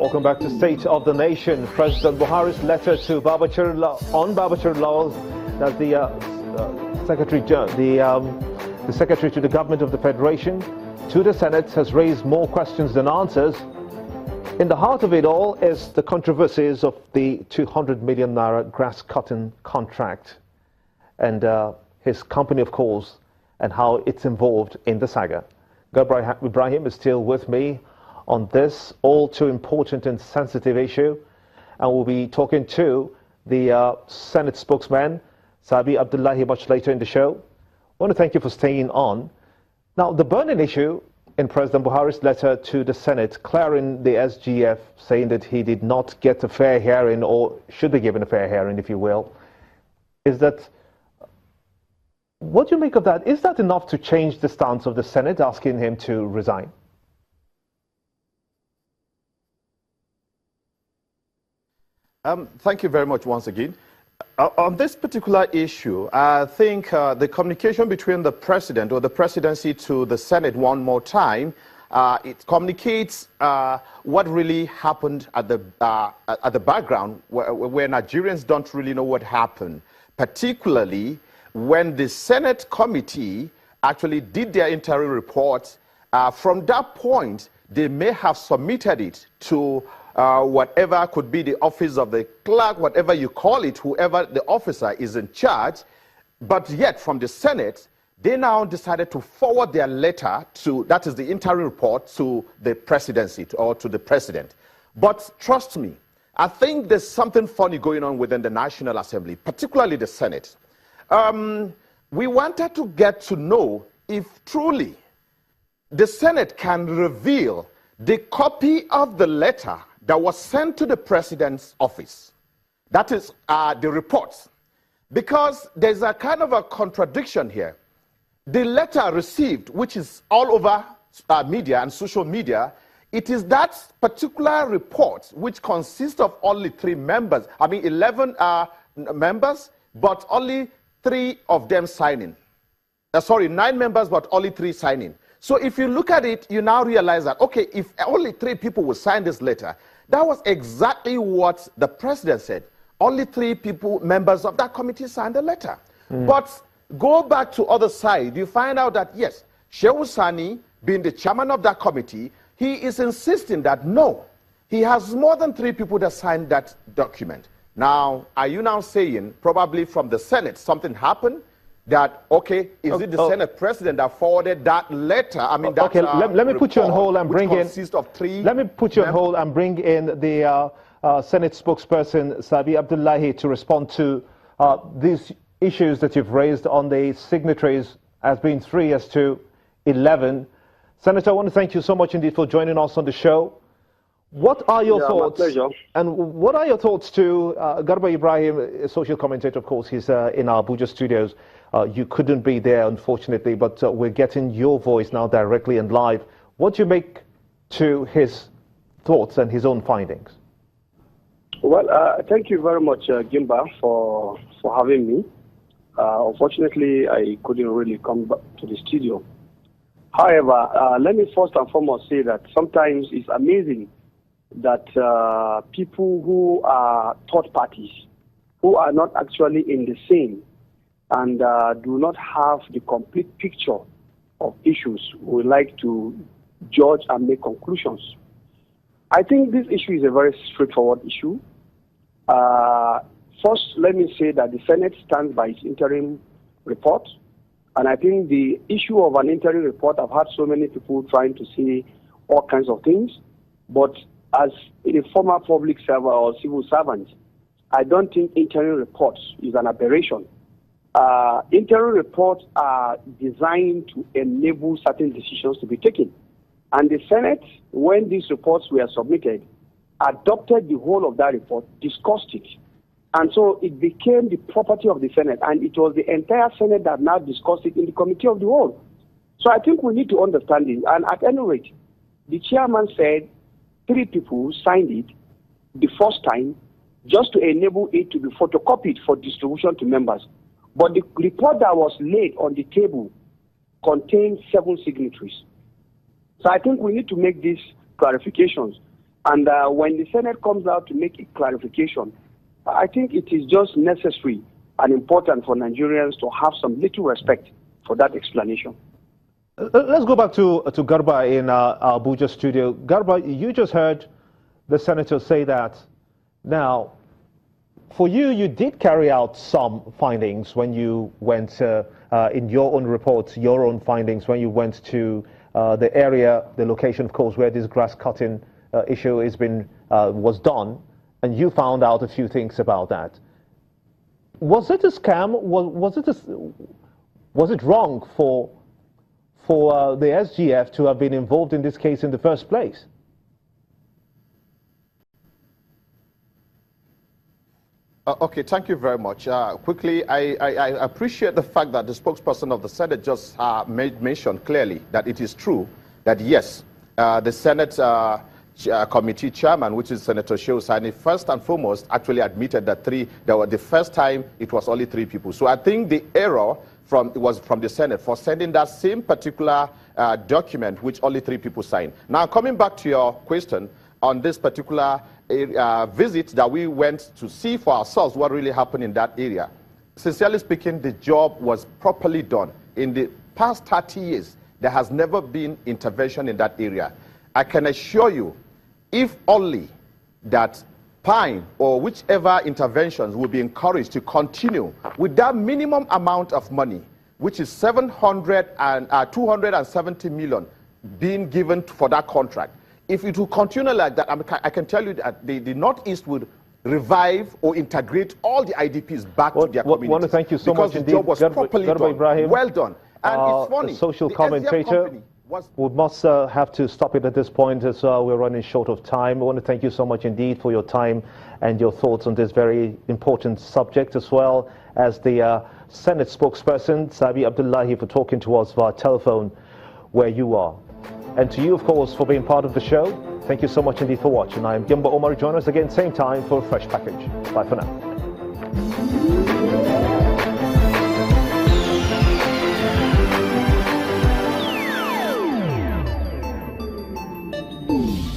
Welcome back to State of the Nation. President Buhari's letter to Babachir Lawal, that's the Secretary to the Government of the Federation, to the Senate, has raised more questions than answers. In the heart of it all is the controversies of the 200 million naira grass cutting contract and his company, of course, and how it's involved in the saga. Gabra Ibrahim is still with me on this all too important and sensitive issue, and we'll be talking to the Senate spokesman, Sabi Abdullahi, much later in the show. I want to thank you for staying on. Now, the burning issue in President Buhari's letter to the Senate, clearing the SGF, saying that he did not get a fair hearing, or should be given a fair hearing, if you will, is that, what do you make of that? Is that enough to change the stance of the Senate, asking him to resign? Thank you very much once again. On this particular issue, I think the communication between the president or the presidency to the Senate one more time, it communicates what really happened at the background, where Nigerians don't really know what happened, particularly when the Senate committee actually did their interim report. From that point, they may have submitted it to whatever could be the office of the clerk, whatever you call it, whoever the officer is in charge. But yet, from the Senate, they now decided to forward their letter to, that is the interim report, to the presidency or to the president. But trust me, I think there's something funny going on within the National Assembly, particularly the Senate. We wanted to get to know if truly the Senate can reveal the copy of the letter that was sent to the president's office. That is the reports. Because there's a kind of a contradiction here. The letter received, which is all over media and social media, it is that particular report which consists of only 3 members, 11 members, but only 3 of them signing. 9 members, but only 3 signing. So if you look at it, you now realize that, okay, if only 3 people will sign this letter, that was exactly what the president said. Only 3 people, members of that committee, signed the letter. But go back to other side, you find out that, yes, Shehu Sani, being the chairman of that committee, he is insisting that, no, he has more than 3 people that signed that document. Now, are you now saying, probably from the Senate, something happened? That, okay, is it the Senate president that forwarded that letter? Okay, let me put you on hold and bring in. Of 3 let me put you on hold and bring in the Senate spokesperson, Sabi Abdullahi, to respond to these issues that you've raised on the signatories as being 3 as to 11. Senator, I want to thank you so much indeed for joining us on the show. What are your thoughts? My pleasure. And what are your thoughts to Garba Ibrahim, a social commentator, of course, he's in our Abuja studios. You couldn't be there, unfortunately, but we're getting your voice now directly and live. What do you make to his thoughts and his own findings? Well, thank you very much, Gimba, for having me. Unfortunately, I couldn't really come back to the studio. However, let me first and foremost say that sometimes it's amazing that people who are third parties, who are not actually in the same and do not have the complete picture of issues, would like to judge and make conclusions. I think this issue is a very straightforward issue. First, let me say that the Senate stands by its interim report. And I think the issue of an interim report, I've had so many people trying to say all kinds of things. But as a former public servant or civil servant, I don't think interim reports is an aberration. Interim reports are designed to enable certain decisions to be taken. And the Senate, when these reports were submitted, adopted the whole of that report, discussed it. And so it became the property of the Senate, and it was the entire Senate that now discussed it in the Committee of the Whole. So I think we need to understand it. And at any rate, the chairman said 3 people signed it the first time just to enable it to be photocopied for distribution to members. But the report that was laid on the table contained 7 signatories. So I think we need to make these clarifications. And when the Senate comes out to make a clarification, I think it is just necessary and important for Nigerians to have some little respect for that explanation. Let's go back to Garba in our Abuja studio. Garba, you just heard the senator say that. Now, for you, you did carry out some findings when you went in your own reports, your own findings when you went to the area, the location, of course, where this grass cutting issue was done, and you found out a few things about that. Was it a scam? Was it wrong for the SGF to have been involved in this case in the first place? Okay, thank you very much. Quickly, I appreciate the fact that the spokesperson of the Senate just mentioned clearly that it is true that yes, the Senate committee chairman, which is Senator Shehu Sani, first and foremost actually admitted that the first time it was only 3 people. So I think the error was from the Senate for sending that same particular document which only 3 people signed. Now, coming back to your question on this particular visit that we went to see for ourselves what really happened in that area. Sincerely speaking, the job was properly done. In the past 30 years, there has never been intervention in that area. I can assure you, if only that Pine or whichever interventions will be encouraged to continue with that minimum amount of money, which is 270 million being given for that contract. If it will continue like that, I can tell you that the Northeast would revive or integrate all the IDPs back to their communities. I want to thank you so much indeed. Because the job was properly done, Ibrahim, well done. And it's funny, a social commentator. We must have to stop it at this point as we're running short of time. I want to thank you so much indeed for your time and your thoughts on this very important subject, as well as the Senate spokesperson, Sabi Abdullahi, for talking to us via telephone where you are. And to you, of course, for being part of the show. Thank you so much indeed for watching. I am Gimba Omar. Join us again same time for a fresh package. Bye for now.